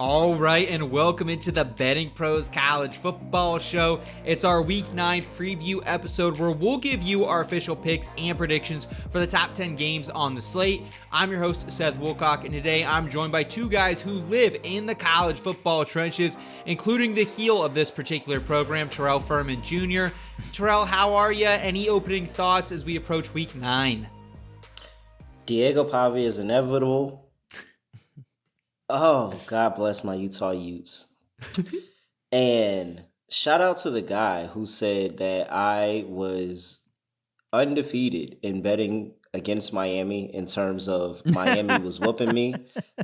All right, and welcome into the BettingPros College Football Show. It's our Week 9 preview episode where we'll give you our official picks and predictions for the top 10 games on the slate. I'm your host, Seth Woolcock, and today I'm joined by two guys who live in the college football trenches, including the heel of this particular program, Terrell Furman Jr. Terrell, how are you? Any opening thoughts as we approach Week 9? Diego Pavia is inevitable. Oh, God bless my Utah Utes. And shout out to the guy who said that I was undefeated in betting against Miami in terms of Miami was whooping me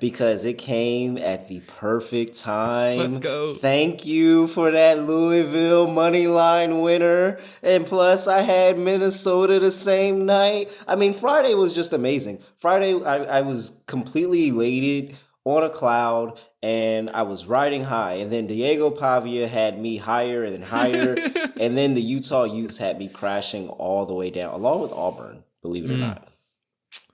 because it came at the perfect time. Let's go. Thank you for that Louisville money line winner. And plus I had Minnesota the same night. I mean, Friday was just amazing. Friday, I was completely elated, on a cloud, and I was riding high. And then Diego Pavia had me higher and then higher. And then the Utah Utes had me crashing all the way down, along with Auburn, believe it or not.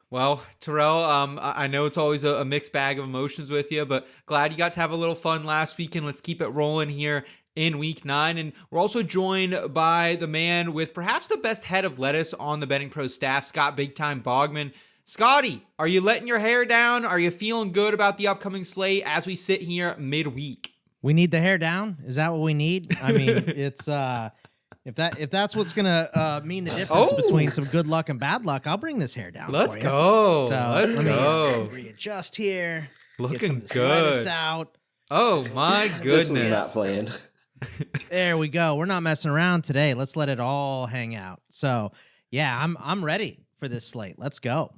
Well, Terrell, I know it's always a mixed bag of emotions with you, but glad you got to have a little fun last weekend. Let's keep it rolling here in Week 9. And we're also joined by the man with perhaps the best head of lettuce on the BettingPros staff, Scott Big Time Bogman. Scotty, are you letting your hair down? Are you feeling good about the upcoming slate as we sit here midweek? We need the hair down? Is that what we need? I mean, it's if that's what's gonna mean the difference between some good luck and bad luck, I'll bring this hair down. Let's for go. You. So Let's go. Readjust here. Looking get some of this good. lettuce out. Oh my goodness! This was not planned. There we go. We're not messing around today. Let's let it all hang out. So yeah, I'm ready for this slate. Let's go.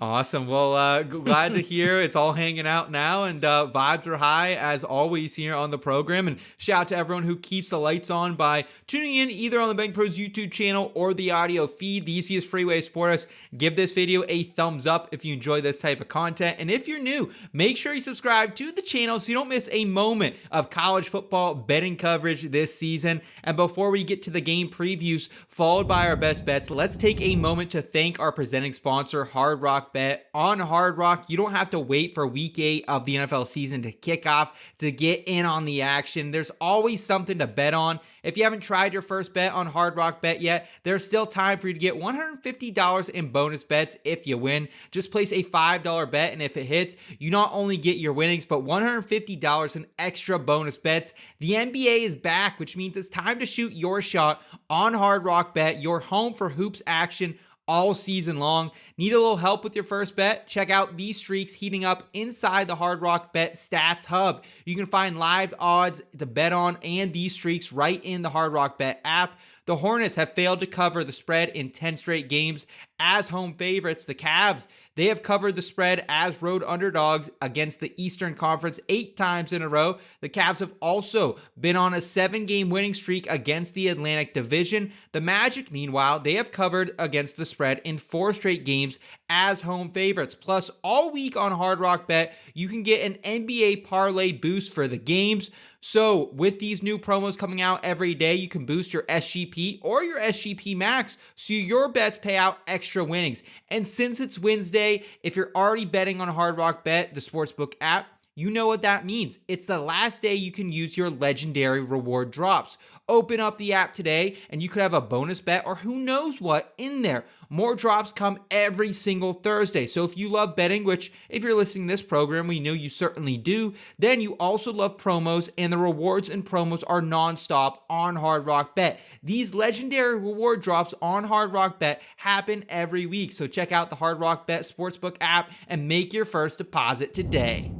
Awesome. Well, glad to hear it's all hanging out now, and vibes are high as always here on the program. And shout out to everyone who keeps the lights on by tuning in either on the BettingPros YouTube channel or the audio feed. The easiest free way to support us. Give this video a thumbs up if you enjoy this type of content. And if you're new, make sure you subscribe to the channel so you don't miss a moment of college football betting coverage this season. And before we get to the game previews followed by our best bets, let's take a moment to thank our presenting sponsor, Hard Rock Bet. On Hard Rock, you don't have to wait for week 8 of the NFL season to kick off to get in on the action. There's always something to bet on. If you haven't tried your first bet on Hard Rock Bet yet, there's still time for you to get $150 in bonus bets if you win. Just place a $5 bet, and if it hits, you not only get your winnings, but $150 in extra bonus bets. The NBA is back, which means it's time to shoot your shot on Hard Rock Bet, your home for hoops action all season long. Need a little help with your first bet? Check out these streaks heating up inside the Hard Rock Bet Stats Hub. You can find live odds to bet on and these streaks right in the Hard Rock Bet app. The Hornets have failed to cover the spread in 10 straight games as home favorites. The Cavs, they have covered the spread as road underdogs against the Eastern Conference 8 times in a row. The Cavs have also been on a 7-game winning streak against the Atlantic Division. The Magic, meanwhile, they have covered against the spread in 4 straight games as home favorites. Plus, all week on Hard Rock Bet, you can get an NBA parlay boost for the games. So with these new promos coming out every day, you can boost your SGP or your SGP Max so your bets pay out extra winnings. And since it's Wednesday, if you're already betting on Hard Rock Bet, the sportsbook app, you know what that means. It's the last day you can use your legendary reward drops. Open up the app today and you could have a bonus bet or who knows what in there. More drops come every single Thursday. So if you love betting, which if you're listening to this program, we know you certainly do, then you also love promos, and the rewards and promos are nonstop on Hard Rock Bet. These legendary reward drops on Hard Rock Bet happen every week. So check out the Hard Rock Bet Sportsbook app and make your first deposit today.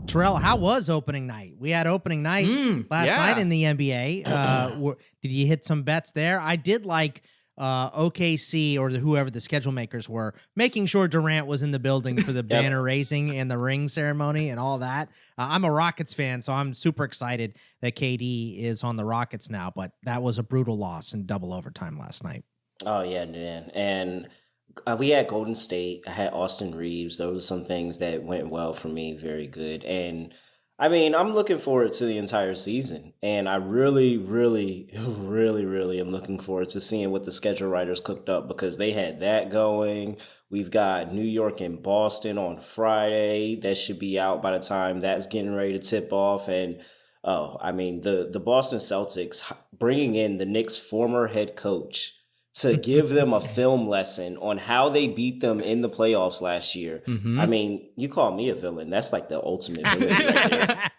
Terrell, how was opening night? We had opening night last night in the NBA. Did you hit some bets there? I did like OKC or whoever the schedule makers were, making sure Durant was in the building for the banner raising and the ring ceremony and all that. I'm a Rockets fan, so I'm super excited that KD is on the Rockets now, but that was a brutal loss in double overtime last night. Oh, yeah, man. And we had Golden State. I had Austin Reeves. Those were some things that went well for me. Very good. And I mean, I'm looking forward to the entire season, and I really, really, really am looking forward to seeing what the schedule writers cooked up because they had that going. We've got New York and Boston on Friday. That should be out by the time that's getting ready to tip off. And I mean, the Boston Celtics bringing in the Knicks' former head coach to give them a film lesson on how they beat them in the playoffs last year. I mean, you call me a villain. That's like the ultimate villain right there.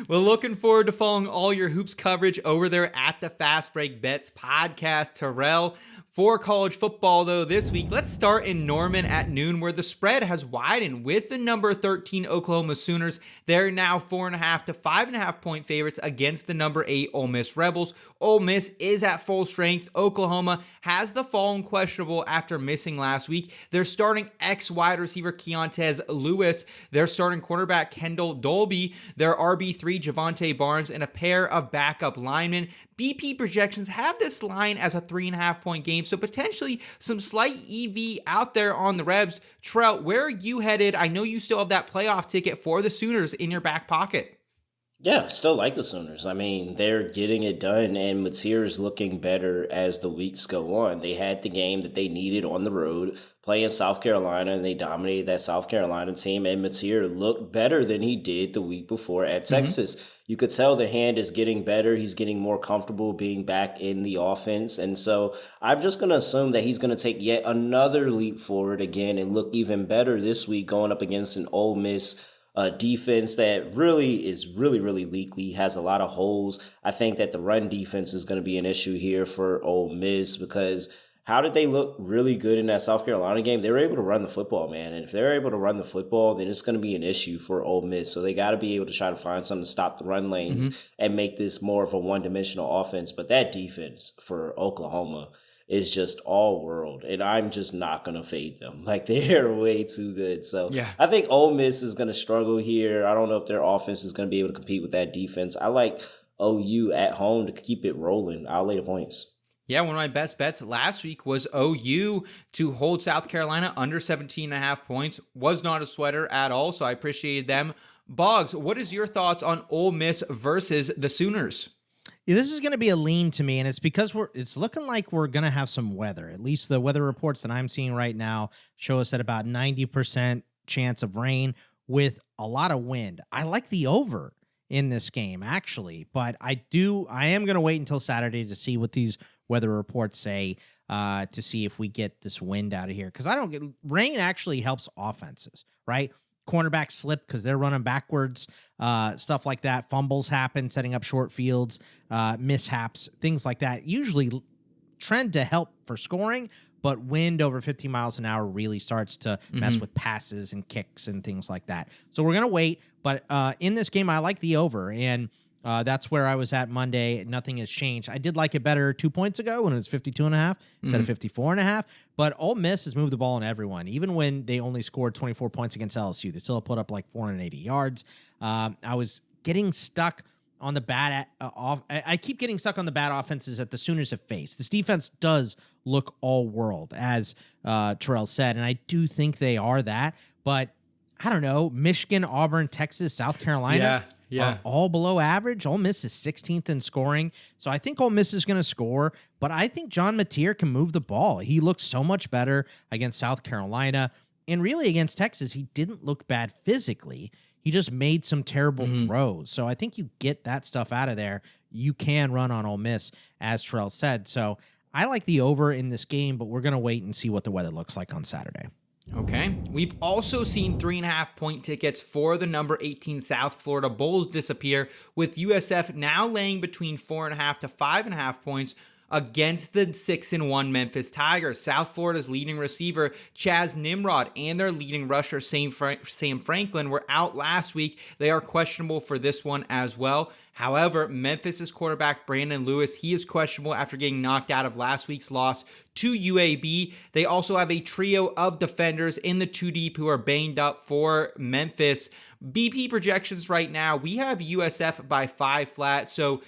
Well, looking forward to following all your hoops coverage over there at the Fast Break Bets podcast. Terrell, for college football, though, this week, let's start in Norman at noon, where the spread has widened with the number 13 Oklahoma Sooners. They're now 4.5 to 5.5 point favorites against the number 8 Ole Miss Rebels. Ole Miss is at full strength. Oklahoma has the fallen questionable after missing last week. They're starting ex-wide receiver Keontez Lewis. They're starting quarterback Kendall Dolby. Their RB3 Javonte Barnes and a pair of backup linemen. BP projections have this line as a 3.5 point game, so potentially some slight EV out there on the Rebs. Terrell, where are you headed? I know you still have that playoff ticket for the Sooners in your back pocket. Yeah, still like the Sooners. I mean, they're getting it done, and Mateer is looking better as the weeks go on. They had the game that they needed on the road, playing South Carolina, and they dominated that South Carolina team, and Mateer looked better than he did the week before at Texas. You could tell the hand is getting better. He's getting more comfortable being back in the offense, and so I'm just going to assume that he's going to take yet another leap forward again and look even better this week going up against an Ole Miss defense that really is really leaky, has a lot of holes. I think that the run defense is going to be an issue here for Ole Miss because how did they look really good in that South Carolina game? They were able to run the football, man. And if they're able to run the football, then it's going to be an issue for Ole Miss. So they got to be able to try to find something to stop the run lanes and make this more of a one-dimensional offense. But that defense for Oklahoma is just all world, and I'm just not going to fade them. Like, they're way too good. So yeah. I think Ole Miss is going to struggle here. I don't know if their offense is going to be able to compete with that defense. I like OU at home to keep it rolling. I'll lay the points. Yeah, one of my best bets last week was OU to hold South Carolina under 17.5 points. Was not a sweater at all, so I appreciated them. Boggs, what is your thoughts on Ole Miss versus the Sooners? Yeah, this is going to be a lean to me, and it's because it's looking like we're going to have some weather. At least the weather reports that I'm seeing right now show us at about 90% chance of rain with a lot of wind. I like the over in this game, actually, but I am going to wait until Saturday to see what these weather reports say to see if we get this wind out of here. Because rain actually helps offenses, right? Cornerbacks slip because they're running backwards, stuff like that. Fumbles happen, setting up short fields, mishaps, things like that. Usually trend to help for scoring, but wind over 50 miles an hour really starts to mess with passes and kicks and things like that. So we're going to wait, but in this game, I like the over, and that's where I was at Monday. Nothing has changed. I did like it better 2 points ago when it was 52.5 instead of 54.5. But Ole Miss has moved the ball on everyone. Even when they only scored 24 points against LSU, they still put up like 480 yards. I was getting stuck on the bad I keep getting stuck on the bad offenses that the Sooners have faced. This defense does look all world, as Terrell said, and I do think they are that. But I don't know, Michigan, Auburn, Texas, South Carolina are all below average. Ole Miss is 16th in scoring. So I think Ole Miss is going to score, but I think John Mateer can move the ball. He looks so much better against South Carolina. And really against Texas, he didn't look bad physically. He just made some terrible throws. So I think you get that stuff out of there. You can run on Ole Miss, as Terrell said. So I like the over in this game, but we're going to wait and see what the weather looks like on Saturday. Okay. We've also seen 3.5 point tickets for the number 18 South Florida Bulls disappear, with USF now laying between 4.5 to 5.5 points against the 6-1 Memphis Tigers. South Florida's leading receiver, Chaz Nimrod, and their leading rusher, Sam Franklin, were out last week. They are questionable for this one as well. However, Memphis's quarterback, Brandon Lewis, he is questionable after getting knocked out of last week's loss to UAB. They also have a trio of defenders in the 2 deep who are banged up for Memphis. BP projections right now, we have USF by 5 flat, so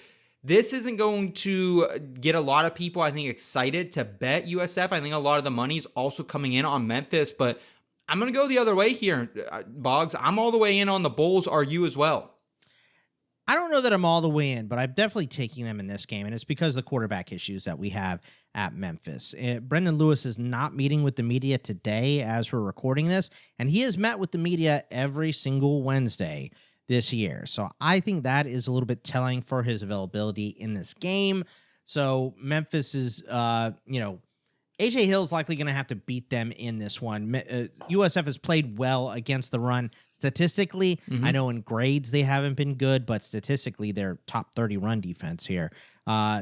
this isn't going to get a lot of people, I think, excited to bet USF. I think a lot of the money is also coming in on Memphis, but I'm going to go the other way here, Boggs. I'm all the way in on the Bulls. Are you as well? I don't know that I'm all the way in, but I'm definitely taking them in this game, and it's because of the quarterback issues that we have at Memphis. Brendan Lewis is not meeting with the media today as we're recording this, and he has met with the media every single Wednesday this year. So I think that is a little bit telling for his availability in this game. So Memphis is, AJ Hill's likely going to have to beat them in this one. USF has played well against the run. Statistically, I know in grades they haven't been good, but statistically they're top 30 run defense here.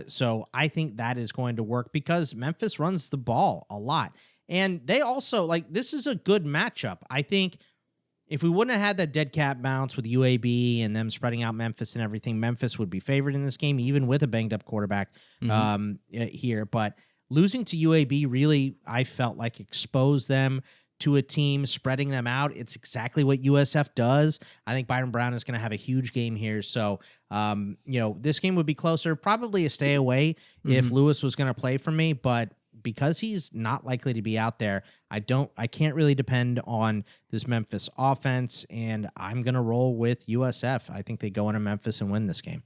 So I think that is going to work because Memphis runs the ball a lot. And they also, this is a good matchup. I think if we wouldn't have had that dead cat bounce with UAB and them spreading out Memphis and everything, Memphis would be favored in this game, even with a banged-up quarterback here. But losing to UAB really, I felt like, exposed them to a team, spreading them out. It's exactly what USF does. I think Byron Brown is going to have a huge game here. So, this game would be closer, probably a stay away if Lewis was going to play for me. But because he's not likely to be out there, I can't really depend on this Memphis offense, and I'm going to roll with USF. I think they go into Memphis and win this game.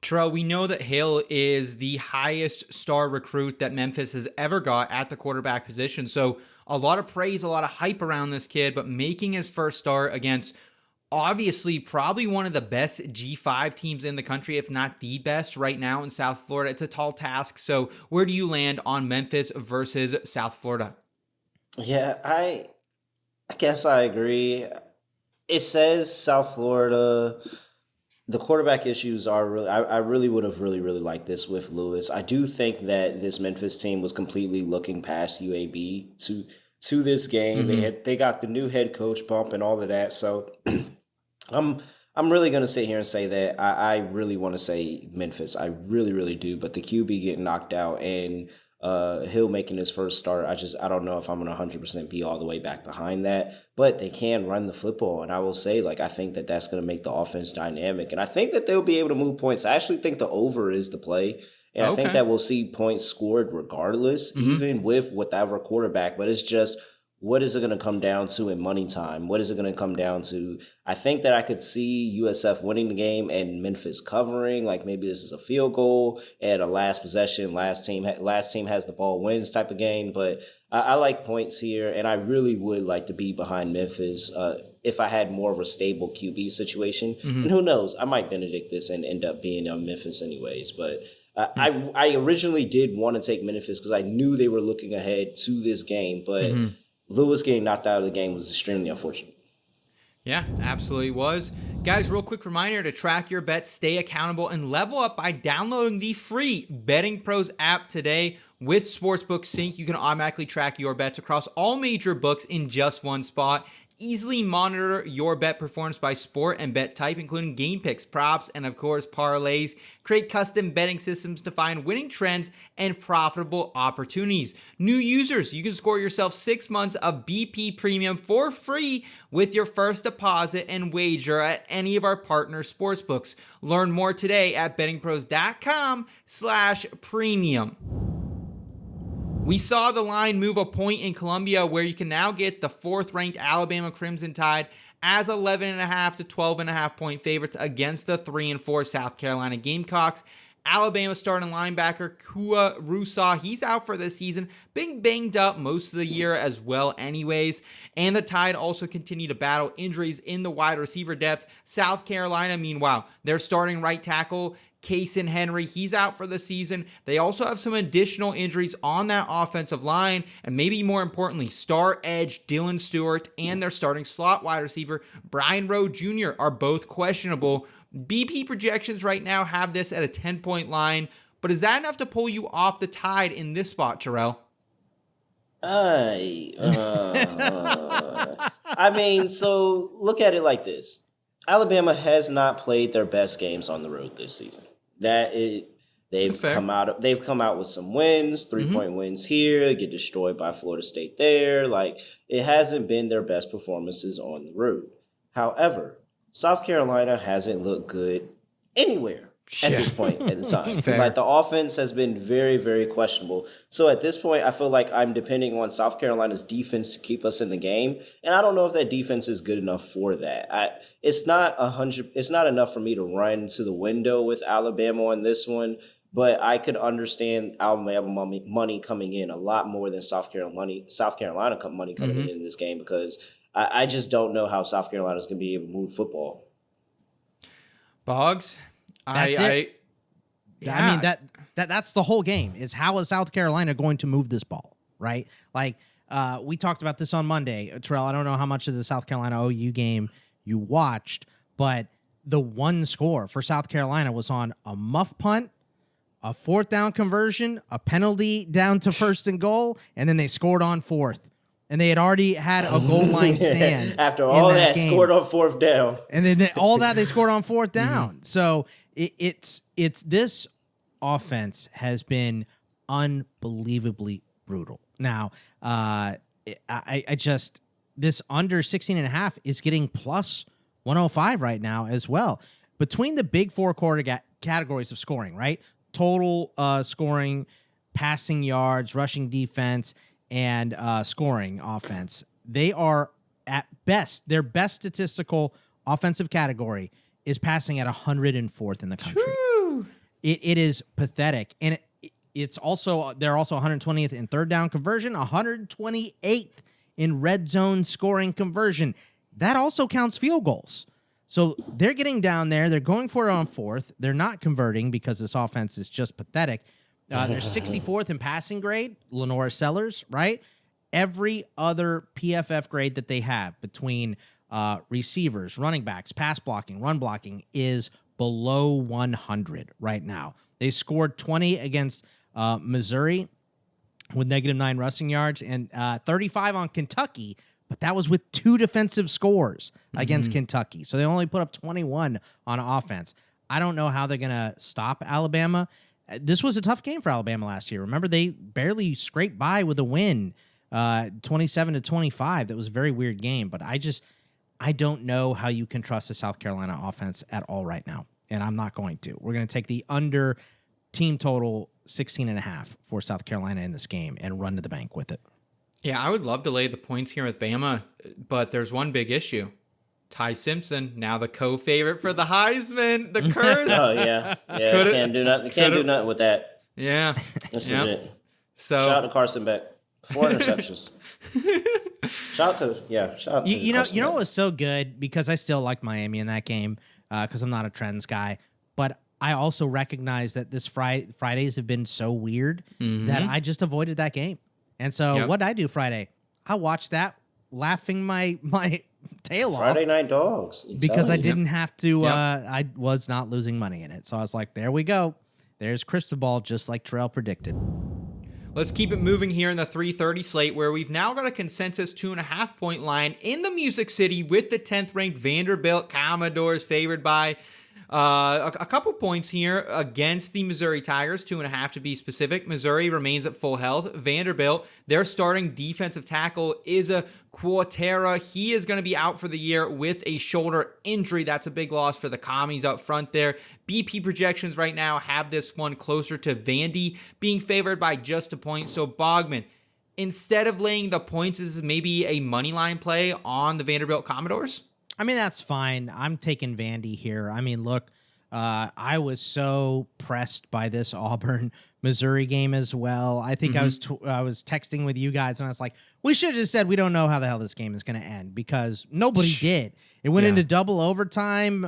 Terrell, we know that Hill is the highest star recruit that Memphis has ever got at the quarterback position. So a lot of praise, a lot of hype around this kid, but making his first start against obviously probably one of the best G5 teams in the country, if not the best right now in South Florida, it's a tall task. So where do you land on Memphis versus South Florida? Yeah, I guess I agree. It says South Florida. The quarterback issues are really, I really would have really liked this with Lewis. I do think that this Memphis team was completely looking past UAB to this game. They got the new head coach bump and all of that. So I'm really going to sit here and say that I really want to say Memphis. I really do. But the QB getting knocked out and Hill making his first start, I don't know if I'm going to 100% be all the way back behind that. But they can run the football. And I will say, I think that that's going to make the offense dynamic. And I think that they'll be able to move points. I actually think the over is the play. And I think that we'll see points scored regardless, even with whatever quarterback. But it's just, what is it going to come down to in money time? What is it going to come down to? I think that I could see USF winning the game and Memphis covering. Maybe this is a field goal and a last possession, last team has the ball wins type of game. But I like points here, and I really would like to be behind Memphis if I had more of a stable QB situation. And who knows? I might Benedict this and end up being on Memphis anyways. But I originally did want to take Memphis because I knew they were looking ahead to this game. But Lewis getting knocked out of the game was extremely unfortunate. Yeah, absolutely was. Guys, real quick reminder to track your bets, stay accountable, and level up by downloading the free BettingPros app today. With Sportsbook Sync, you can automatically track your bets across all major books in just one spot. Easily monitor your bet performance by sport and bet type, including game picks, props, and of course parlays. Create custom betting systems to find winning trends and profitable opportunities. New users, you can score yourself 6 months of BP Premium for free with your first deposit and wager at any of our partner sportsbooks. Learn more today at bettingpros.com/premium. We saw the line move a point in Columbia, where you can now get the 4th-ranked Alabama Crimson Tide as 11.5 to 12.5 point favorites against the 3-4 South Carolina Gamecocks. Alabama starting linebacker Kua Rusaw, he's out for this season, being banged up most of the year as well anyways. And the Tide also continue to battle injuries in the wide receiver depth. South Carolina, meanwhile, their starting right tackle Kaysen Henry, he's out for the season. They also have some additional injuries on that offensive line, and maybe more importantly, star edge Dylan Stewart and their starting slot wide receiver Brian Rowe Jr. are both questionable. BP projections right now have this at a 10-point line, but is that enough to pull you off the Tide in this spot, Terrell? I mean, so look at it like this. Alabama has not played their best games on the road this season. They've come out with some wins, 3-point wins here, get destroyed by Florida State there. It hasn't been their best performances on the road. However, South Carolina hasn't looked good anywhere at this point in time. Fair. Like, the offense has been very, very questionable. So at this point, I feel like I'm depending on South Carolina's defense to keep us in the game, and I don't know if that defense is good enough for that. It's not enough for me to run to the window with Alabama on this one. But I could understand Alabama money coming in a lot more than South Carolina money coming in this game, because I just don't know how South Carolina is going to be able to move football. Boggs, That's it. I mean, that's the whole game, is how is South Carolina going to move this ball, right? Like, we talked about this on Monday. Terrell, I don't know how much of the South Carolina OU game you watched, but the one score for South Carolina was on a muff punt, a 4th down conversion, a penalty down to 1st and goal, and then they scored on 4th. And they had already had a goal line stand. After all that, scored on 4th down. And then all that, they scored on 4th down. So it's this offense has been unbelievably brutal. Now, I just, this under 16.5 is getting plus 105 right now as well. Between the big 4 categories of scoring, right? Total scoring, passing yards, rushing defense, and scoring offense. They are at best, their best statistical offensive category is passing at 104th in the country. It is pathetic. And it's also, they're also 120th in 3rd down conversion, 128th in red zone scoring conversion. That also counts field goals. So they're getting down there. They're going for it on 4th. They're not converting because this offense is just pathetic. They're 64th in passing grade, Lenora Sellers, right? Every other PFF grade that they have between receivers, running backs, pass blocking, run blocking is below 100 right now. They scored 20 against Missouri with -9 rushing yards and 35 on Kentucky, but that was with 2 defensive scores against Kentucky. So they only put up 21 on offense. I don't know how they're going to stop Alabama. This was a tough game for Alabama last year. Remember, they barely scraped by with a win, 27-25. That was a very weird game, but I don't know how you can trust the South Carolina offense at all right now, and I'm not going to. We're going to take the under team total 16.5 for South Carolina in this game and run to the bank with it. Yeah, I would love to lay the points here with Bama, but there's one big issue. Ty Simpson, now the co-favorite for the Heisman, the curse. Oh, yeah. Can't do nothing with that. Yeah. That's legit. So, shout out to Carson Beck. 4 interceptions. shout out to you know what was so good, because I still like Miami in that game because I'm not a trends guy, but I also recognize that this Fridays have been so weird that I just avoided that game. And so what did I do Friday? I watched that laughing my tail off. Friday Night Dogs. Because I didn't have to, I was not losing money in it. So I was like, there we go. There's Cristobal, just like Terrell predicted. Let's keep it moving here in the 3:30 slate, where we've now got a consensus 2.5-point line in the Music City with the 10th ranked Vanderbilt Commodores favored by a couple points here against the Missouri Tigers, 2.5 to be specific. Missouri remains at full health. Vanderbilt, their starting defensive tackle is a Quatera. He is going to be out for the year with a shoulder injury. That's a big loss for the Commies up front there. BP projections right now have this one closer to Vandy being favored by just a point. So Bogman, instead of laying the points, this is maybe a money line play on the Vanderbilt Commodores? I mean, that's fine. I'm taking Vandy here. I mean, look, I was so pressed by this Auburn-Missouri game as well. I think I was texting with you guys, and I was like, we should have just said we don't know how the hell this game is going to end, because nobody did. It went into double overtime.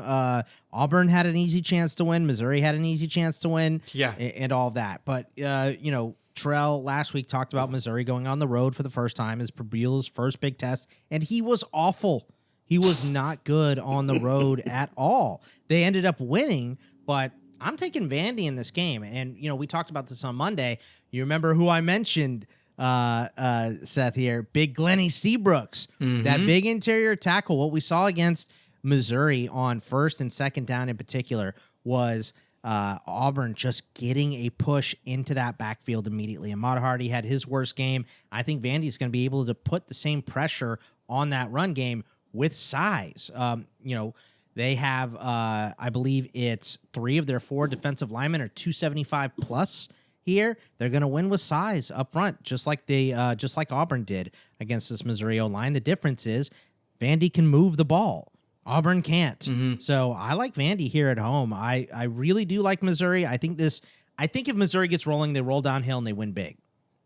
Auburn had an easy chance to win. Missouri had an easy chance to win. And all that. But, Terrell last week talked about Missouri going on the road for the first time as Purbule's first big test, and he was awful. He was not good on the road at all. They ended up winning, but I'm taking Vandy in this game. And, we talked about this on Monday. You remember who I mentioned, Seth, here? Big Glennie Seabrooks, that big interior tackle. What we saw against Missouri on 1st and 2nd down in particular was Auburn just getting a push into that backfield immediately. Ahmad Hardy had his worst game. I think Vandy's going to be able to put the same pressure on that run game with size. They have, I believe it's 3 of their 4 defensive linemen are 275 plus here. They're going to win with size up front, just like Auburn did against this Missouri O-line. The difference is Vandy can move the ball. Auburn can't. Mm-hmm. So I like Vandy here at home. I really do like Missouri. I think if Missouri gets rolling, they roll downhill and they win big.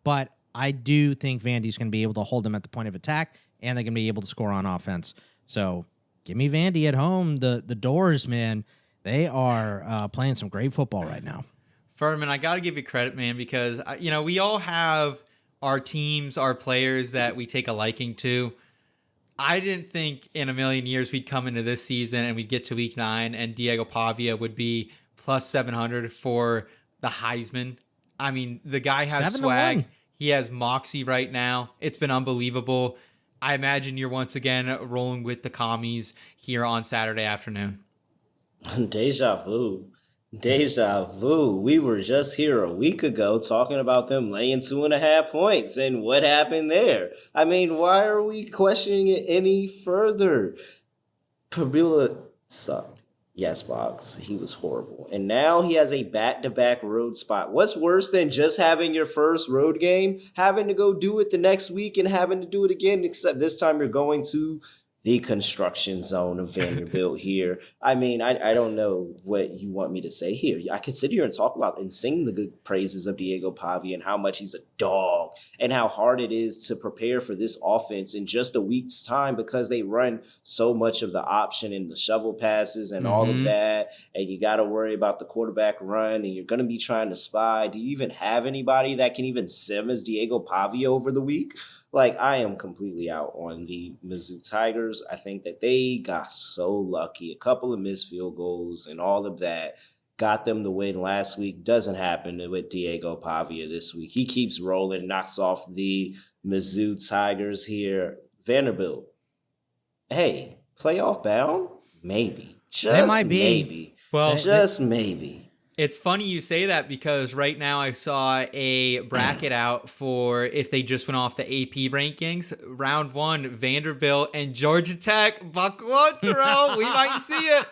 But I do think Vandy's going to be able to hold them at the point of attack, and they're going to be able to score on offense. So give me Vandy at home. The Doors, man, they are playing some great football right now. Furman, I got to give you credit, man, because, we all have our teams, our players that we take a liking to. I didn't think in a million years we'd come into this season and we'd get to week 9 and Diego Pavia would be plus 700 for the Heisman. I mean, the guy has swag. He has moxie right now. It's been unbelievable. I imagine you're once again rolling with the commies here on Saturday afternoon. Deja vu. Deja vu. We were just here a week ago talking about them laying 2.5 points, and what happened there? I mean, why are we questioning it any further? Pabula sucked. Yes, Boggs. He was horrible. And now he has a back-to-back road spot. What's worse than just having your first road game, having to go do it the next week and having to do it again, except this time you're going to the construction zone of Vanderbilt here. I mean, I don't know what you want me to say here. I could sit here and talk about and sing the good praises of Diego Pavia and how much he's a dog and how hard it is to prepare for this offense in just a week's time because they run so much of the option and the shovel passes and all of that. And you got to worry about the quarterback run and you're going to be trying to spy. Do you even have anybody that can even sim as Diego Pavia over the week? Like, I am completely out on the Mizzou Tigers. I think that they got so lucky. A couple of missed field goals and all of that got them the win last week. Doesn't happen with Diego Pavia this week. He keeps rolling, knocks off the Mizzou Tigers here. Vanderbilt, hey, playoff bound? Maybe. Just might be. Maybe. Well, just maybe. It's funny you say that because right now I saw a bracket out for if they just went off the AP rankings. Round 1, Vanderbilt and Georgia Tech. Buckle up, Terrell. We might see it.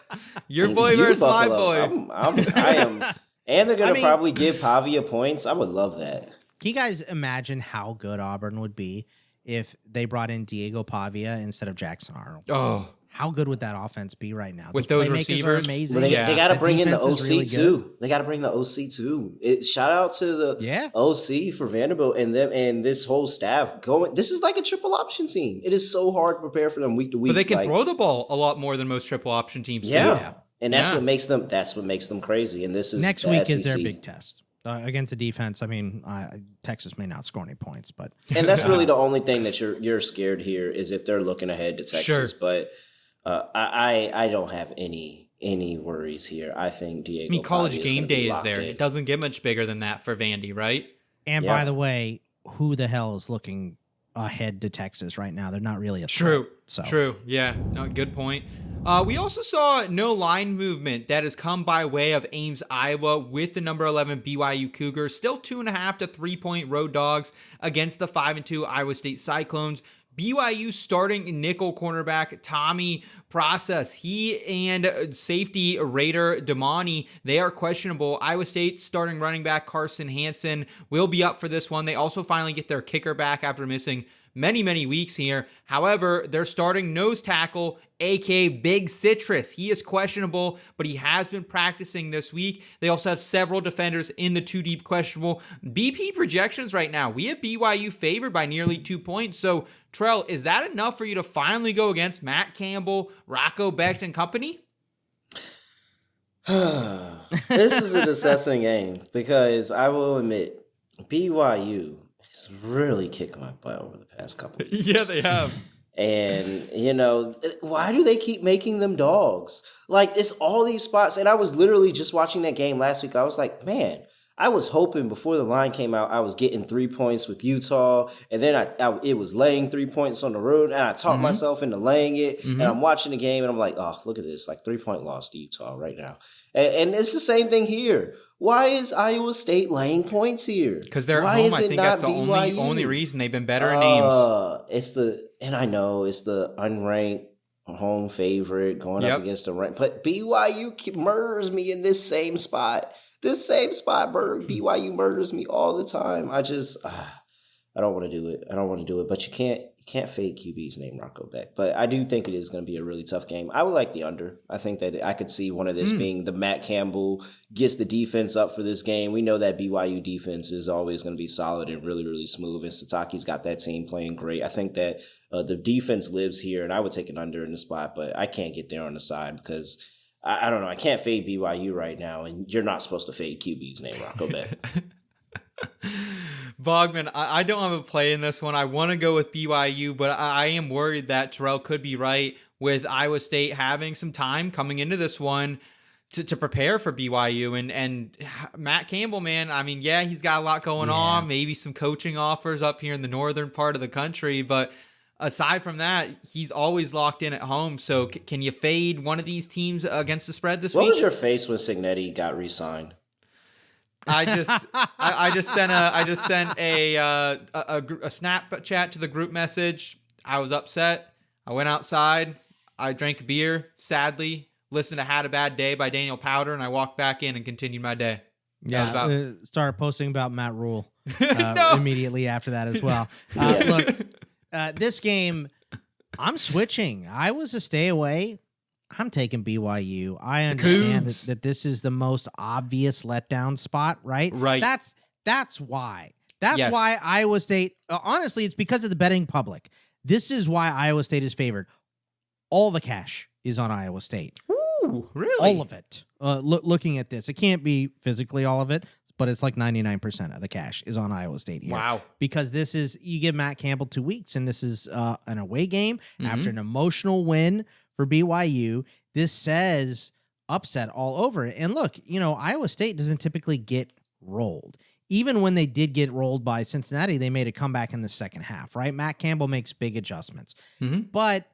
Your boy versus my boy. I am. And they're going to probably give Pavia points. I would love that. Can you guys imagine how good Auburn would be if they brought in Diego Pavia instead of Jackson Arnold? Oh, how good would that offense be right now? With those playmakers receivers? are amazing. Well, they got to bring in the OC really too. They got to bring the OC too. Shout out to the OC for Vanderbilt and them and this whole staff going. This is like a triple option team. It is so hard to prepare for them week to week. But they can throw the ball a lot more than most triple option teams. Yeah, and that's what makes them. That's what makes them crazy. And this is next the week SEC. is their big test. Against the defense, I mean, Texas may not score any points, but and that's really the only thing that you're scared here is if they're looking ahead to Texas. Sure. But I don't have any worries here. I think Diego. I mean, college Pavia game day is there. in. It doesn't get much bigger than that for Vandy, right? And by the way, who the hell is looking ahead to Texas right now? They're not really a threat, True. Yeah. No, good point. We also saw no line movement that has come by way of Ames, Iowa, with the number 11 BYU Cougars, still 2.5 to 3 point road dogs against the 5-2 Iowa State Cyclones. BYU starting nickel cornerback Tommy Process. He and safety Raider Damani, they are questionable. Iowa State starting running back Carson Hansen will be up for this one. They also finally get their kicker back after missing many weeks here. However, they're starting nose tackle, aka Big Citrus. He is questionable, but he has been practicing this week. They also have several defenders in the 2 deep questionable. BP projections right now, we have BYU favored by nearly 2 points. So, Terrell, is that enough for you to finally go against Matt Campbell, Rocco Becht and company? This is a disgusting game because I will admit, BYU has really kicked my butt over the past couple of years. Yeah, they have. And, why do they keep making them dogs? Like, it's all these spots. And I was literally just watching that game last week. I was like, man, I was hoping before the line came out, I was getting 3 points with Utah. And then it was laying 3 points on the road. And I talked myself into laying it. And I'm watching the game and I'm like, oh, look at this. Like 3-point loss to Utah right now. And it's the same thing here. Why is Iowa State laying points here? Because they're at home. I think that's the only reason they've been better in names. And I know it's the unranked home favorite going up against the rank. But BYU murders me in this same spot. BYU murders me all the time. I don't want to do it. But you can't fade QB's name, Rocco Beck. But I do think it is going to be a really tough game. I would like the under. I think that I could see one of this being the Matt Campbell gets the defense up for this game. We know that BYU defense is always going to be solid and really, really smooth. And Sataki's got that team playing great. I think that the defense lives here, and I would take an under in the spot, but I can't get there on the side because I don't know. I can't fade BYU right now, and you're not supposed to fade QB's name, Rocco Beck. Bogman, I don't have a play in this one. I want to go with BYU, but I am worried that Terrell could be right with Iowa State having some time coming into this one to prepare for BYU. And Matt Campbell, man, I mean, yeah, he's got a lot going on, maybe some coaching offers up here in the northern part of the country, but aside from that, he's always locked in at home. So can you fade one of these teams against the spread this week? What was your face when Cignetti got re-signed? I just sent a Snapchat to the group message. I was upset. I went outside. I drank a beer, sadly, listened to Had a Bad Day by Daniel Powder, and I walked back in and continued my day. Yeah, started posting about Matt Rule immediately after that as well. Look, this game, I'm switching. I was a stay away. I'm taking BYU. I understand that this is the most obvious letdown spot, right? Right. That's why. That's why Iowa State, honestly, it's because of the betting public. This is why Iowa State is favored. All the cash is on Iowa State. Ooh, really? All of it. Looking at this, it can't be physically all of it, but it's like 99% of the cash is on Iowa State here. Wow. Because this is, you give Matt Campbell 2 weeks, and this is an away game after an emotional win for BYU. This says upset all over it. And look, Iowa State doesn't typically get rolled. Even when they did get rolled by Cincinnati, they made a comeback in the second half, right? Matt Campbell makes big adjustments. But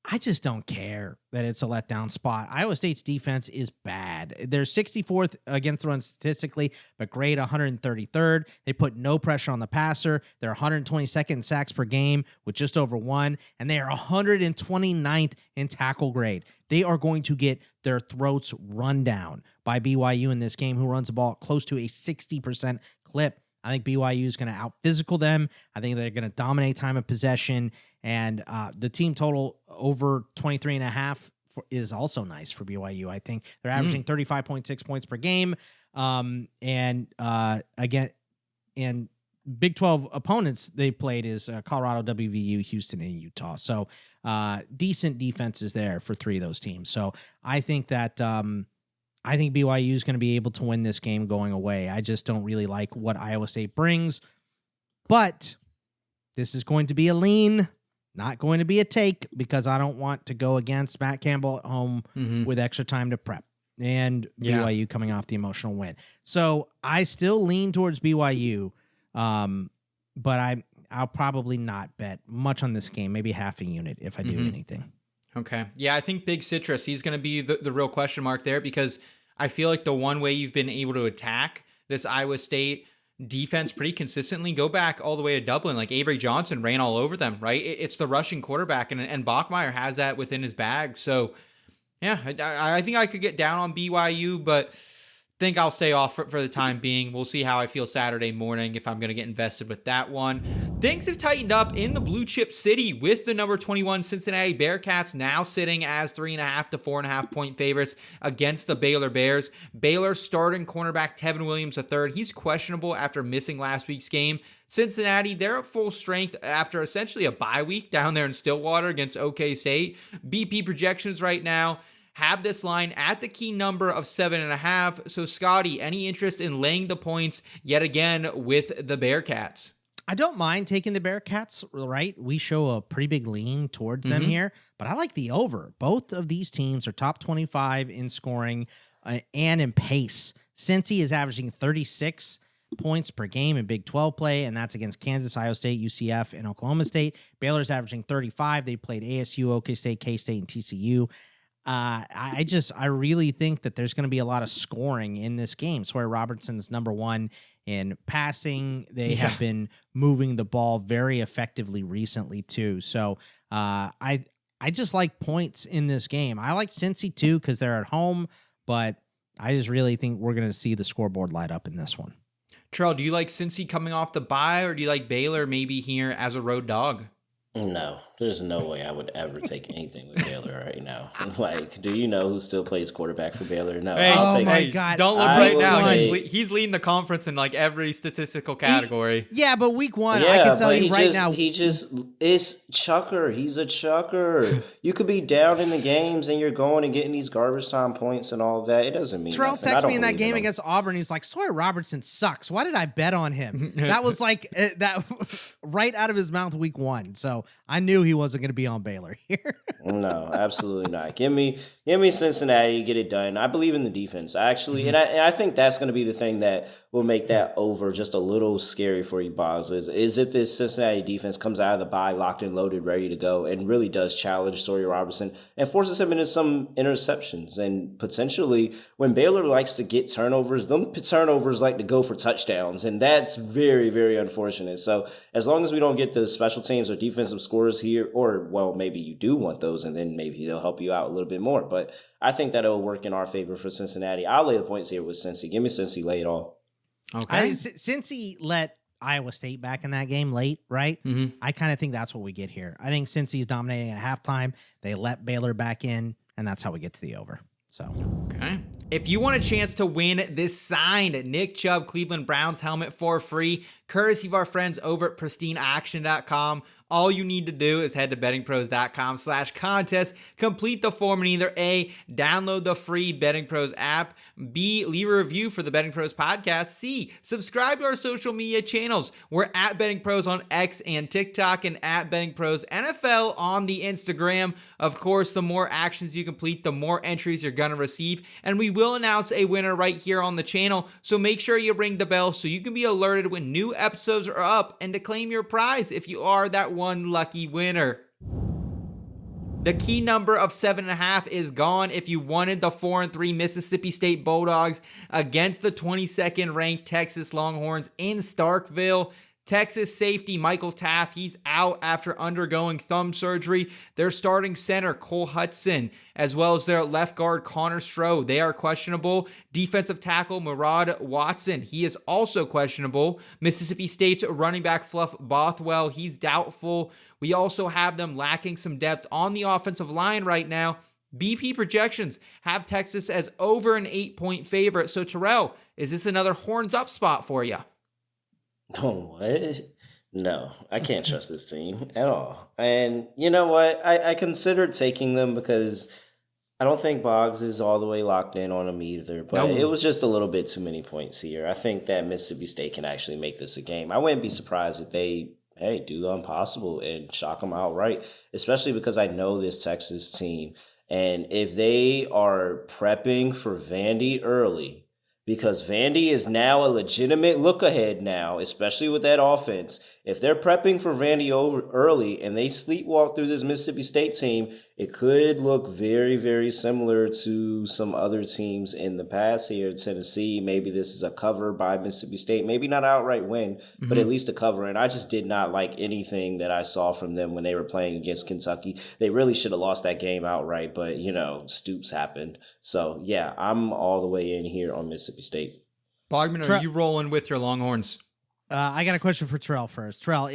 I just don't care that it's a letdown spot. Iowa State's defense is bad. They're 64th against the run statistically, but grade 133rd. They put no pressure on the passer. They're 122nd in sacks per game with just over 1, and they are 129th in tackle grade. They are going to get their throats run down by BYU in this game, who runs the ball close to a 60% clip. I think BYU is going to out-physical them. I think they're going to dominate time of possession. And the team total over 23.5 is also nice for BYU. I think they're averaging 35.6 points per game. And Big 12 opponents they played is Colorado, WVU, Houston, and Utah. So decent defenses there for 3 of those teams. So I think that I think BYU is going to be able to win this game going away. I just don't really like what Iowa State brings. But this is going to be a lean, not going to be a take, because I don't want to go against Matt Campbell at home with extra time to prep and BYU coming off the emotional win. So I still lean towards BYU, but I'll probably not bet much on this game, maybe half a unit if I do anything. Okay. Yeah, I think Big Citrus, he's going to be the real question mark there, because I feel like the one way you've been able to attack this Iowa State defense pretty consistently, go back all the way to Dublin. Like Avery Johnson ran all over them, right? It's the rushing quarterback, and Bachmeier has that within his bag. So, yeah, I think I could get down on BYU, but think I'll stay off for the time being. We'll see how I feel Saturday morning if I'm going to get invested with that one. Things have tightened up in the blue chip city with the number 21 Cincinnati Bearcats now sitting as 3.5 to 4.5 point favorites against the Baylor Bears. Baylor starting cornerback Tevin Williams III. He's questionable after missing last week's game. Cincinnati, they're at full strength after essentially a bye week down there in Stillwater against OK State. BP projections right now have this line at the key number of 7.5. So, Scotty, any interest in laying the points yet again with the Bearcats? I don't mind taking the Bearcats, right? We show a pretty big lean towards them here, but I like the over. Both of these teams are top 25 in scoring and in pace. Cincy is averaging 36 points per game in Big 12 play, and that's against Kansas, Iowa State, UCF, and Oklahoma State. Baylor's averaging 35. They played ASU, OK State, K-State, and TCU. I really think that there's going to be a lot of scoring in this game. Sawyer Robertson's number 1 in passing. They have been moving the ball very effectively recently too. So I I just like points in this game. I like Cincy too because they're at home, but I just really think we're going to see the scoreboard light up in this one. Terrell, do you like Cincy coming off the bye, or do you like Baylor maybe here as a road dog? No, there's no way I would ever take anything with Baylor right now. Like, do you know who still plays quarterback for Baylor? No, Hey, I'll take. my God. Don't look I right will now. say- He's leading the conference in like every statistical category. Yeah, but week one, Yeah, I can tell but you right now. he just is chucker. He's a chucker. You could be down in the games and you're going and getting these garbage time points and all of that. It doesn't mean Terrell nothing. I texted don't me in that believe game him. against Auburn. He's like, Sawyer Robertson sucks. Why did I bet on him? That was like that right out of his mouth week one. So I knew he wasn't going to be on Baylor here. No, absolutely not. Give me Cincinnati, get it done. I believe in the defense. I actually, and I think that's going to be the thing that will make that over just a little scary for you, Boggs. Is if this Cincinnati defense comes out of the bye locked and loaded, ready to go, and really does challenge Sawyer Robertson and forces him into some interceptions. And potentially, when Baylor likes to get turnovers, them turnovers like to go for touchdowns, and that's very, very unfortunate. So as long as we don't get the special teams or defensive scores here, or well, maybe you do want those, and then maybe they'll help you out a little bit more. But I think that it'll work in our favor for Cincinnati. I'll lay the points here with Cincy. Give me Cincy, lay it all. Okay. Since he let Iowa State back in that game late, right? I kind of think that's what we get here. I think since he's dominating at halftime, they let Baylor back in, and that's how we get to the over. So, okay. If you want a chance to win this signed Nick Chubb Cleveland Browns helmet for free, courtesy of our friends over at pristineaction.com, all you need to do is head to bettingpros.com/contest, complete the form, and either A, download the free Betting Pros app, B, leave a review for the Betting Pros podcast, C, subscribe to our social media channels. We're at Betting Pros on X and TikTok, and at Betting Pros NFL on the Instagram. Of course, the more actions you complete, the more entries you're going to receive, and we will announce a winner right here on the channel, so make sure you ring the bell so you can be alerted when new episodes are up and to claim your prize if you are that one lucky winner. The key number of 7.5 is gone if you wanted the 4-3 Mississippi State Bulldogs against the 22nd ranked Texas Longhorns in Starkville. Texas safety Michael Taft, he's out after undergoing thumb surgery. Their starting center, Cole Hudson, as well as their left guard, Connor Stroh, they are questionable. Defensive tackle, Murad Watson, he is also questionable. Mississippi State's running back, Fluff Bothwell, he's doubtful. We also have them lacking some depth on the offensive line right now. BP projections have Texas as over an 8-point favorite. So, Terrell, is this another horns up spot for you? Oh, what? No, I can't trust this team at all. And you know what? I considered taking them because I don't think Boggs is all the way locked in on them either. But it was just a little bit too many points here. I think that Mississippi State can actually make this a game. I wouldn't be surprised if they, do the impossible and shock them outright, especially because I know this Texas team. And if they are prepping for Vandy early, because Vandy is now a legitimate look ahead now, especially with that offense. If they're prepping for Vandy over early and they sleepwalk through this Mississippi State team, it could look very, very similar to some other teams in the past here. Tennessee, maybe this is a cover by Mississippi State. Maybe not outright win, but at least a cover. And I just did not like anything that I saw from them when they were playing against Kentucky. They really should have lost that game outright, but, Stoops happened. So, yeah, I'm all the way in here on Mississippi State. Bogman, are you rolling with your Longhorns? I got a question for Terrell first. Terrell,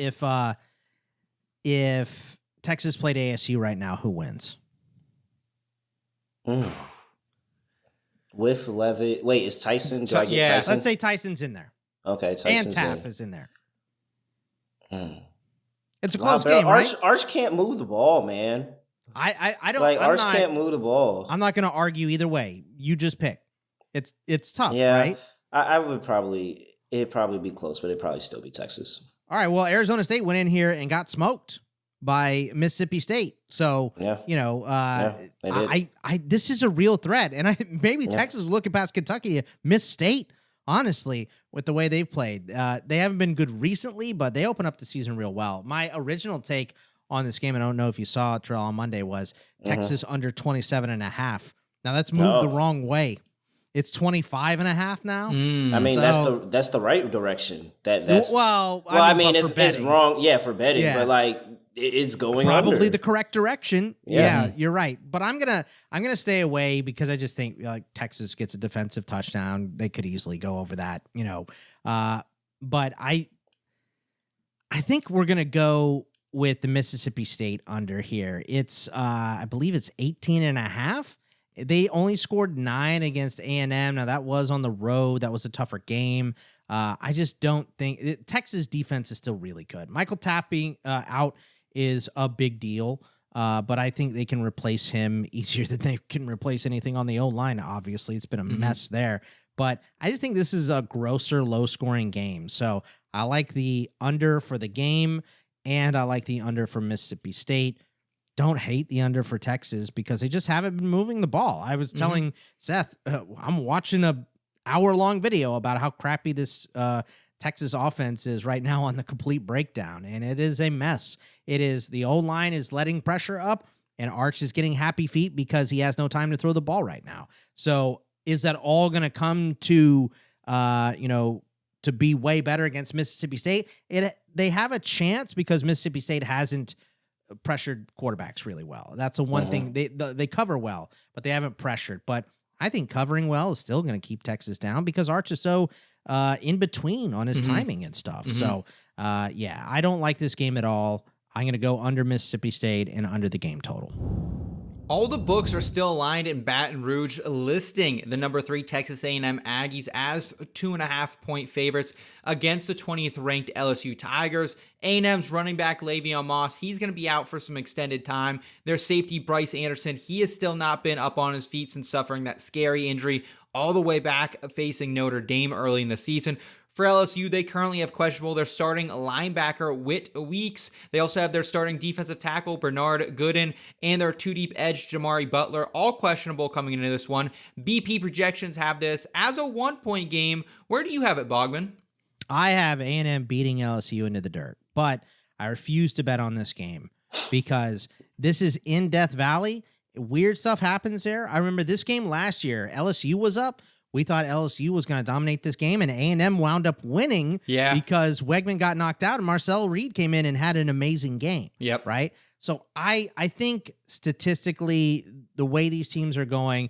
if Texas played ASU right now, who wins? With Levitt. Wait, is Tyson? Do I get Yeah. Tyson? Let's say Tyson's in there. Okay, Tyson's and Taff in. is in there. Mm. It's a Wow, close bro, game, right? Arch can't move the ball, man. I don't Like, I'm Arch not, can't move the ball. I'm not going to argue either way. You just pick. It's tough, Yeah, right? I would probably, it'd probably be close, but it'd probably still be Texas. All right. Well, Arizona State went in here and got smoked by Mississippi State. So, Yeah. They did. this is a real threat. And maybe Texas was looking past Kentucky to miss State, honestly, with the way they've played. They haven't been good recently, but they open up the season real well. My original take on this game, I don't know if you saw it, Terrell, on Monday, was Texas under 27.5. Now that's moved the wrong way. It's 25.5 now. I mean, So- that's the right direction. That's well, I mean, but it's for betting. wrong. Yeah, for betting, Yeah. but like it's going probably under. the correct direction. Yeah, you're right. But I'm gonna stay away because I just think like Texas gets a defensive touchdown. They could easily go over that, but I think we're gonna go with the Mississippi State under here. It's I believe it's 18.5. They only scored 9 against A&M. Now that was on the road. That was a tougher game. I just don't think Texas defense is still really good. Michael Taft being out is a big deal, but I think they can replace him easier than they can replace anything on the O-line. Obviously, it's been a mess there, but I just think this is a grosser, low-scoring game. So I like the under for the game, and I like the under for Mississippi State. Don't hate the under for Texas because they just haven't been moving the ball. I was telling Seth, I'm watching a hour-long video about how crappy this Texas offense is right now on the complete breakdown, and it is a mess. It is the O-line is letting pressure up, and Arch is getting happy feet because he has no time to throw the ball right now. So is that all going to come to, to be way better against Mississippi State? They have a chance because Mississippi State hasn't pressured quarterbacks really well. That's the one thing. They cover well, but they haven't pressured. But I think covering well is still going to keep Texas down because Arch is so in between on his timing and stuff. So, I don't like this game at all. I'm going to go under Mississippi State and under the game total. All the books are still aligned in Baton Rouge, listing the number 3 Texas A&M Aggies as 2.5-point favorites against the 20th ranked LSU Tigers. A&M's running back Le'Veon Moss, he's going to be out for some extended time. Their safety Bryce Anderson, he has still not been up on his feet since suffering that scary injury all the way back facing Notre Dame early in the season. For LSU, they currently have questionable their starting linebacker, Whit Weeks. They also have their starting defensive tackle, Bernard Gooden, and their 2-deep edge, Jamari Butler, all questionable coming into this one. BP projections have this as a 1-point game. Where do you have it, Bogman? I have A&M beating LSU into the dirt, but I refuse to bet on this game because this is in Death Valley. Weird stuff happens there. I remember this game last year. LSU was up. We thought LSU was going to dominate this game, and A&M wound up winning because Wegman got knocked out, and Marcel Reed came in and had an amazing game. Yep. Right? So I think statistically, the way these teams are going,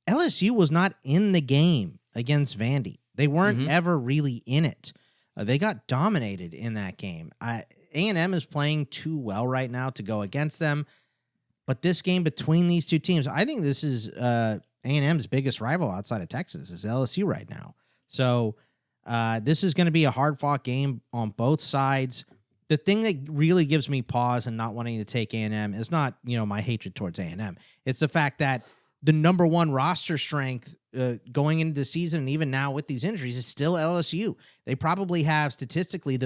LSU was not in the game against Vandy. They weren't ever really in it. They got dominated in that game. A&M is playing too well right now to go against them, but this game between these two teams, I think this is A&M's biggest rival outside of Texas is LSU right now. So this is going to be a hard-fought game on both sides. The thing that really gives me pause and not wanting to take A&M is not, my hatred towards A&M. It's the fact that the number 1 roster strength going into the season and even now with these injuries is still LSU. They probably have statistically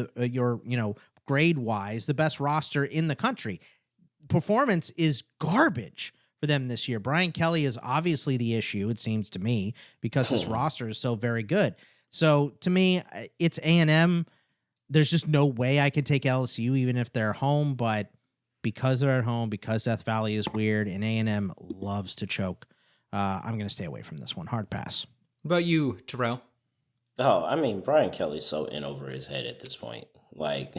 grade-wise the best roster in the country. Performance is garbage for them this year. Brian Kelly is obviously the issue, it seems to me, because his roster is so very good. So to me, it's A&M. There's just no way I could take LSU even if they're home, but because they're at home, because Death Valley is weird, and A&M loves to choke, I'm going to stay away from this one. Hard pass. What about you, Terrell? Oh, I mean, Brian Kelly's so in over his head at this point. Like,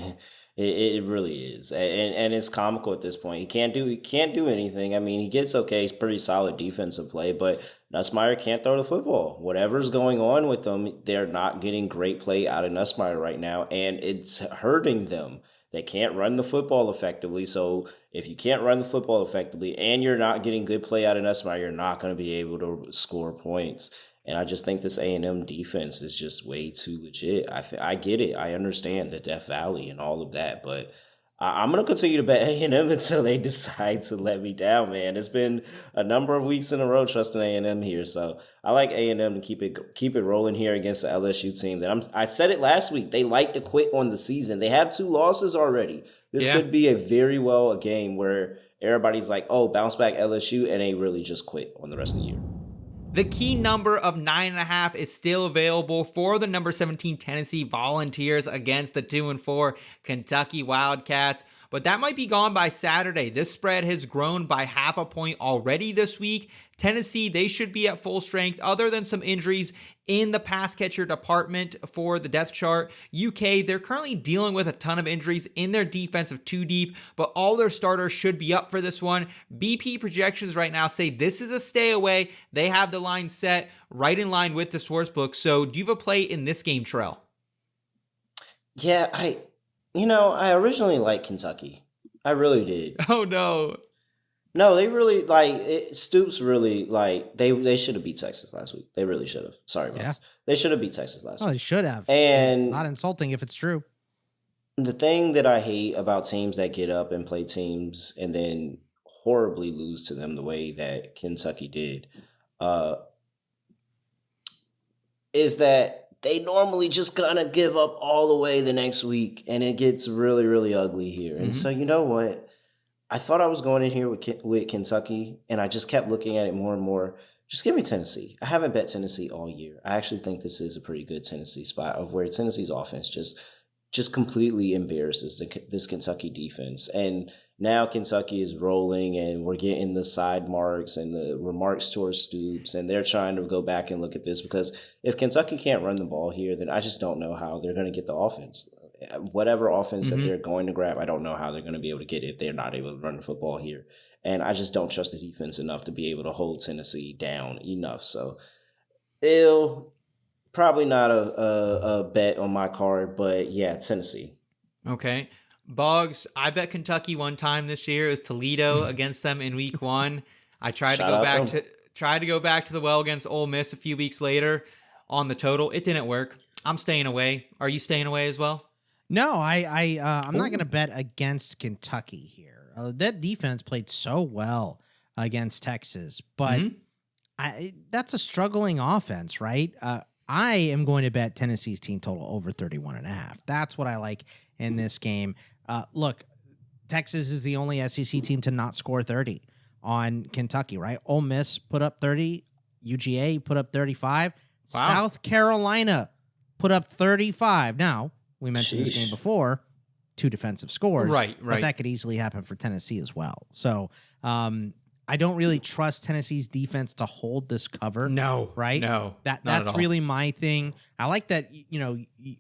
it really is, and it's comical at this point. He can't do anything. I mean, he gets okay. He's pretty solid defensive play, but Nussmeier can't throw the football. Whatever's going on with them, they're not getting great play out of Nussmeier right now, and it's hurting them. They can't run the football effectively. So if you can't run the football effectively and you're not getting good play out of Nussmeier, you're not going to be able to score points. And I just think this A&M defense is just way too legit. I get it. I understand the Death Valley and all of that, but I'm going to continue to bet A&M until they decide to let me down, man. It's been a number of weeks in a row trusting A&M here, so I like A&M to keep it rolling here against the LSU team. I said it last week. They like to quit on the season. They have 2 losses already. This could be a game where everybody's like, oh, bounce back LSU, and they really just quit on the rest of the year. The key number of 9.5 is still available for the number 17 Tennessee Volunteers against the 2-4 Kentucky Wildcats. but that might be gone by Saturday. This spread has grown by 0.5 point already this week. Tennessee, they should be at full strength other than some injuries in the pass catcher department for the depth chart. UK, they're currently dealing with a ton of injuries in their defensive two deep, but all their starters should be up for this one. BP projections right now say this is a stay away. They have the line set right in line with the sportsbook. So do you have a play in this game, Terrell? Yeah, I originally liked Kentucky. I really did. Oh, no. No, they really Stoops really they should have beat Texas last week. They really should have. Sorry, Miles. They should have beat Texas last week. They should have. And not insulting if it's true. The thing that I hate about teams that get up and play teams and then horribly lose to them the way that Kentucky did, is that they normally just kind of give up all the way the next week, and it gets really, really ugly here. And so, you know what? I thought I was going in here with Kentucky, and I just kept looking at it more and more. Just give me Tennessee. I haven't bet Tennessee all year. I actually think this is a pretty good Tennessee spot of where Tennessee's offense just completely embarrasses this Kentucky defense. And now Kentucky is rolling, and we're getting the side marks and the remarks towards Stoops, and they're trying to go back and look at this, because if Kentucky can't run the ball here, then I just don't know how they're going to get the offense. Whatever offense that they're going to grab, I don't know how they're going to be able to get it if they're not able to run the football here. And I just don't trust the defense enough to be able to hold Tennessee down enough. So, probably not a bet on my card, but yeah, Tennessee. Okay. Boggs, I bet Kentucky one time this year. It was Toledo against them in week 1. I tried to go back to the well against Ole Miss a few weeks later on the total. It didn't work. I'm staying away. Are you staying away as well? No, I'm not going to bet against Kentucky here. That defense played so well against Texas, but that's a struggling offense, right? I am going to bet Tennessee's team total over 31.5. That's what I like in this game. Look, Texas is the only SEC team to not score 30 on Kentucky, right? Ole Miss put up 30. UGA put up 35. Wow. South Carolina put up 35. Now, we mentioned this game before, 2 defensive scores. Right. But that could easily happen for Tennessee as well. So I don't really trust Tennessee's defense to hold this cover. No. Right? No. That's really my thing. I like that,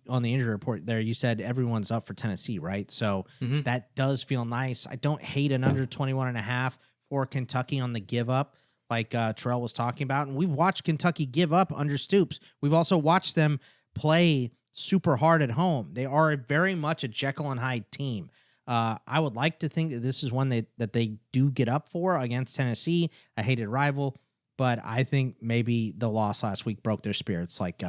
on the injury report there, you said everyone's up for Tennessee, right? So that does feel nice. I don't hate an under 21.5 for Kentucky on the give up, like Terrell was talking about. And we've watched Kentucky give up under Stoops. We've also watched them play super hard at home. They are very much a Jekyll and Hyde team. I would like to think that this is one that they do get up for against Tennessee, a hated rival, but I think maybe the loss last week broke their spirits like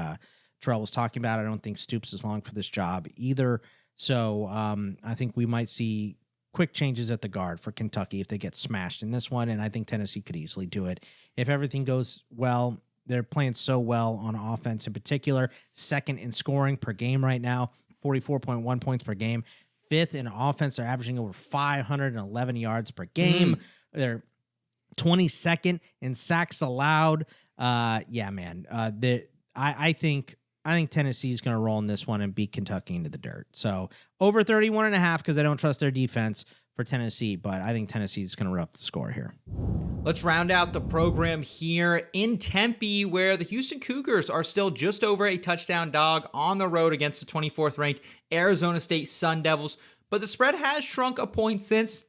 Terrell was talking about. I don't think Stoops is long for this job either. So I think we might see quick changes at the guard for Kentucky if they get smashed in this one, and I think Tennessee could easily do it. If everything goes well, they're playing so well on offense in particular, second in scoring per game right now, 44.1 points per game. 5th in offense, they're averaging over 511 yards per game. They're 22nd in sacks allowed. I think Tennessee is going to roll in this one and beat Kentucky into the dirt. So over 31.5 because I don't trust their defense for Tennessee, but I think Tennessee is going to up the score here. Let's round out the program here in Tempe, where the Houston Cougars are still just over a touchdown dog on the road against the 24th ranked Arizona State Sun Devils. But the spread has shrunk a point since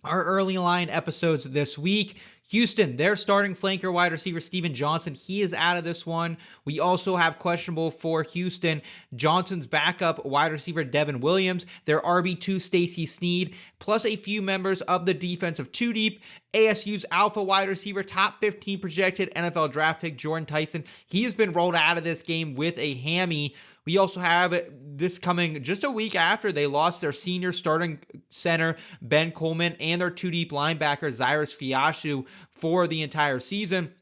our early line episodes this week. Houston, their starting flanker wide receiver, Steven Johnson, he is out of this one. We also have questionable for Houston, Johnson's backup wide receiver, Devin Williams, their RB2, Stacey Sneed, plus a few members of the defensive two deep. ASU's alpha wide receiver, top 15 projected NFL draft pick, Jordan Tyson. He has been rolled out of this game with a hammy. We also have this coming just a week after they lost their senior starting center, Ben Coleman, and their two deep linebacker, Cyrus Fiashu, for the entire season.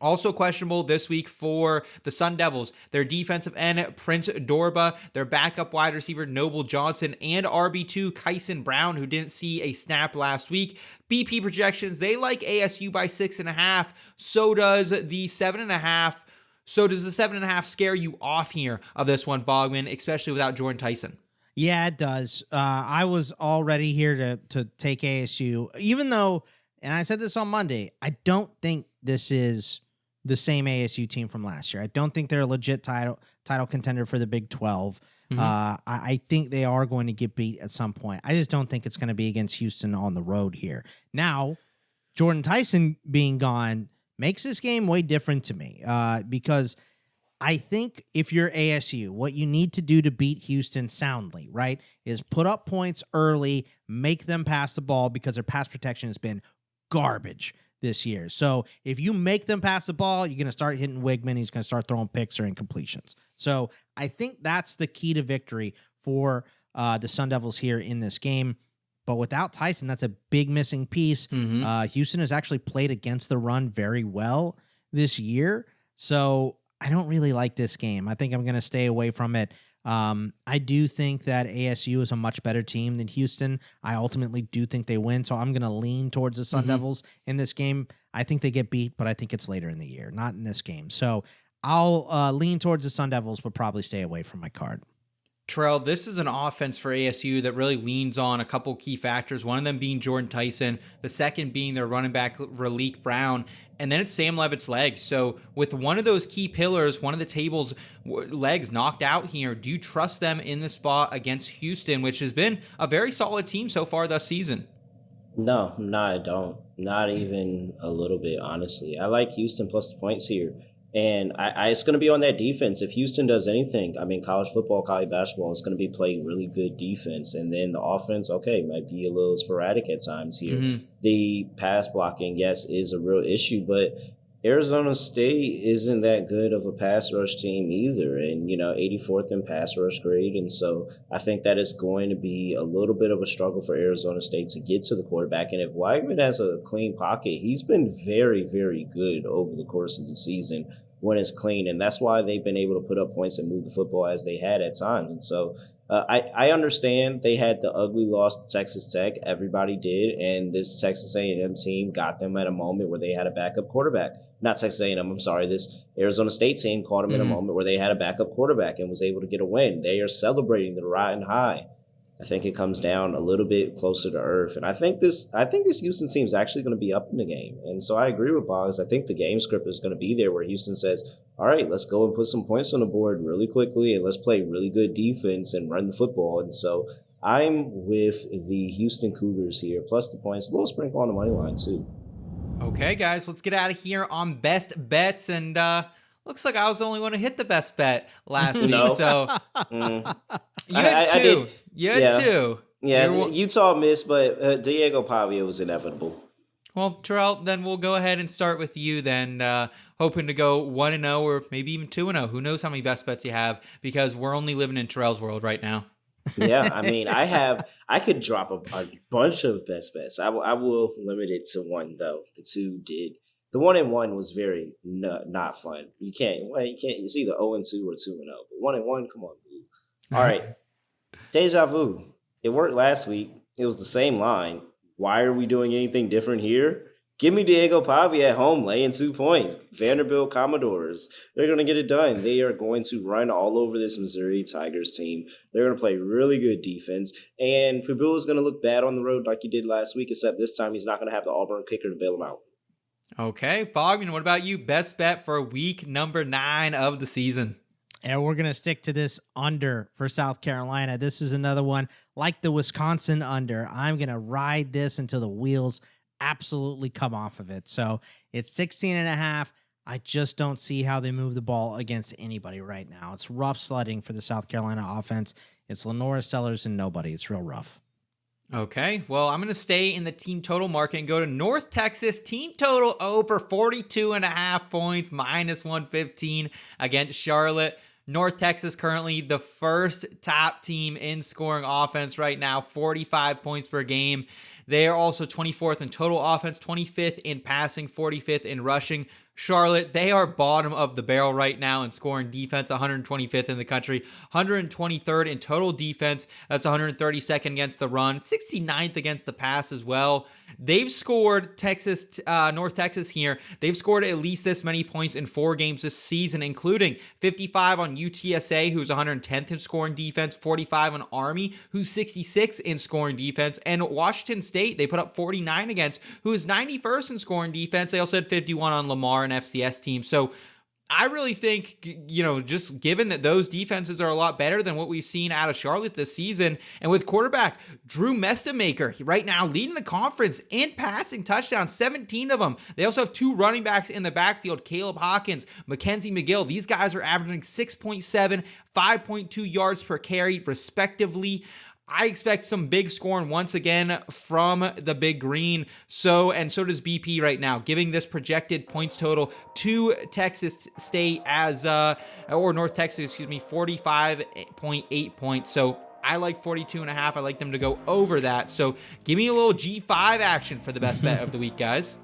Also questionable this week for the Sun Devils, their defensive end, Prince Dorba, their backup wide receiver, Noble Johnson, and RB2, Kyson Brown, who didn't see a snap last week. BP projections, they like ASU by 6.5. So does the 7.5. So does the 7.5 scare you off here of this one, Bogman, especially without Jordan Tyson? Yeah, it does. I was already here to take ASU, even though, and I said this on Monday, I don't think this is the same ASU team from last year. I don't think they're a legit title contender for the Big 12. I think they are going to get beat at some point. I just don't think it's going to be against Houston on the road here. Now, Jordan Tyson being gone makes this game way different to me because I think if you're ASU, what you need to do to beat Houston soundly, right, is put up points early, make them pass the ball because their pass protection has been garbage this year. So if you make them pass the ball, you're going to start hitting Wigman. He's going to start throwing picks or incompletions. So I think that's the key to victory for the Sun Devils here in this game. But without Tyson, that's a big missing piece. Houston has actually played against the run very well this year. So I don't really like this game. I think I'm going to stay away from it. I do think that ASU is a much better team than Houston. I ultimately do think they win, so I'm going to lean towards the Sun Devils in this game. I think they get beat, but I think it's later in the year, not in this game. So I'll lean towards the Sun Devils, but probably stay away from my card. Terrell, this is an offense for ASU that really leans on a couple key factors, one of them being Jordan Tyson, the second being their running back, Raleek Brown, and then it's Sam Levitt's legs. So with one of those key pillars, one of the table's legs knocked out here, do you trust them in the spot against Houston, which has been a very solid team so far this season? No, I don't. Not even a little bit, honestly. I like Houston plus the points here. And it's going to be on that defense. If Houston does anything, I mean, college football, college basketball is going to be playing really good defense. And then the offense, okay, might be a little sporadic at times here. The pass blocking, yes, is a real issue, but Arizona State isn't that good of a pass rush team either. And, 84th in pass rush grade. And so I think that is going to be a little bit of a struggle for Arizona State to get to the quarterback. And if Weigman has a clean pocket, he's been very, very good over the course of the season when it's clean. And that's why they've been able to put up points and move the football as they had at times. And so I understand they had the ugly loss to Texas Tech. Everybody did. And this Texas A&M team got them at a moment where they had a backup quarterback. Not Texas A&M, I'm sorry. This Arizona State team caught them in a moment where they had a backup quarterback and was able to get a win. They are celebrating the riding high. I think it comes down a little bit closer to earth. And I think this Houston team is actually going to be up in the game. And so I agree with Boggs. I think the game script is going to be there where Houston says, all right, let's go and put some points on the board really quickly and let's play really good defense and run the football. And so I'm with the Houston Cougars here, plus the points, a little sprinkle on the money line too. Okay, guys, let's get out of here on best bets. And looks like I was the only one to hit the best bet last week. So you had two. You had two. Yeah, Utah missed, but Diego Pavia was inevitable. Well, Terrell, then we'll go ahead and start with you then, hoping to go 1-0 or maybe even 2-0. Who knows how many best bets you have, because we're only living in Terrell's world right now. Yeah, I mean, I could drop a bunch of best bets. I will limit it to one, though. The two did. The 1-1 was very not fun. You can't. It's either 0-2 or 2-0. But 1-1, come on, dude. All right. Deja vu. It worked last week. It was the same line. Why are we doing anything different here? Give me Diego Pavia at home, laying 2 points. Vanderbilt Commodores. They're going to get it done. They are going to run all over this Missouri Tigers team. They're going to play really good defense. And Pabula is going to look bad on the road like he did last week, except this time he's not going to have the Auburn kicker to bail him out. Okay, Bogman, what about you? Best bet for week number 9 of the season. And we're going to stick to this under for South Carolina. This is another one like the Wisconsin under. I'm going to ride this until the wheels absolutely come off of it. So it's 16.5. I just don't see how they move the ball against anybody right now. It's rough sledding for the South Carolina offense. It's Lenora, Sellers, and nobody. It's real rough. Okay, well, I'm going to stay in the team total market and go to North Texas. Team total over 42.5 points, minus 115 against Charlotte. North Texas currently the first top team in scoring offense right now, 45 points per game. They are also 24th in total offense, 25th in passing, 45th in rushing. Charlotte, they are bottom of the barrel right now in scoring defense, 125th in the country, 123rd in total defense. That's 132nd against the run, 69th against the pass as well. They've scored North Texas here. They've scored at least this many points in 4 games this season, including 55 on UTSA, who's 110th in scoring defense, 45 on Army, who's 66 in scoring defense, and Washington State, they put up 49 against, who is 91st in scoring defense. They also had 51 on Lamar, an FCS team. So I really think, just given that those defenses are a lot better than what we've seen out of Charlotte this season, and with quarterback Drew Mestamaker right now leading the conference in passing touchdowns, 17 of them. They also have 2 running backs in the backfield, Caleb Hawkins, Mackenzie McGill. These guys are averaging 6.7, 5.2 yards per carry, respectively. I expect some big scoring once again from the Big Green. So does BP right now, giving this projected points total to Texas State or North Texas, 45.8 points. So I like 42.5. I like them to go over that. So give me a little G5 action for the best bet of the week, guys.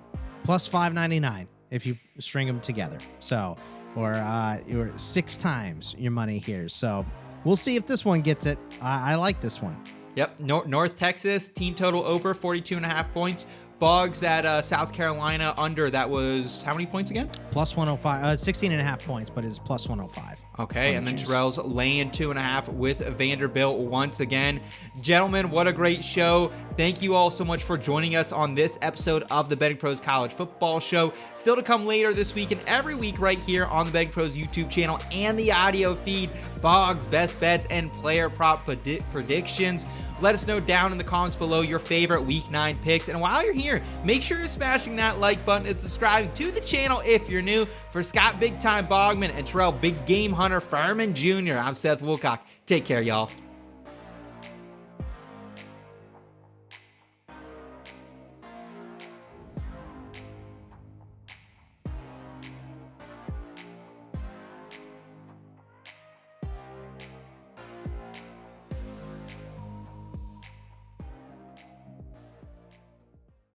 Plus $5.99 if you string them together. So, or 6 times your money here. So we'll see if this one gets it. I like this one. Yep. North Texas, team total over 42.5 points. Boggs at South Carolina under. That was how many points again? Plus 105. 16.5 points, but it's plus 105. Okay, and then Terrell's laying 2.5 with Vanderbilt once again. Gentlemen, what a great show. Thank you all so much for joining us on this episode of the Betting Pros College Football Show. Still to come later this week and every week right here on the Betting Pros YouTube channel and the audio feed. Boggs, best bets, and player prop predictions. Let us know down in the comments below your favorite Week 9 picks. And while you're here, make sure you're smashing that like button and subscribing to the channel if you're new. For Scott Big Time Bogman and Terrell Big Game Hunter Furman Jr., I'm Seth Woolcock. Take care, y'all.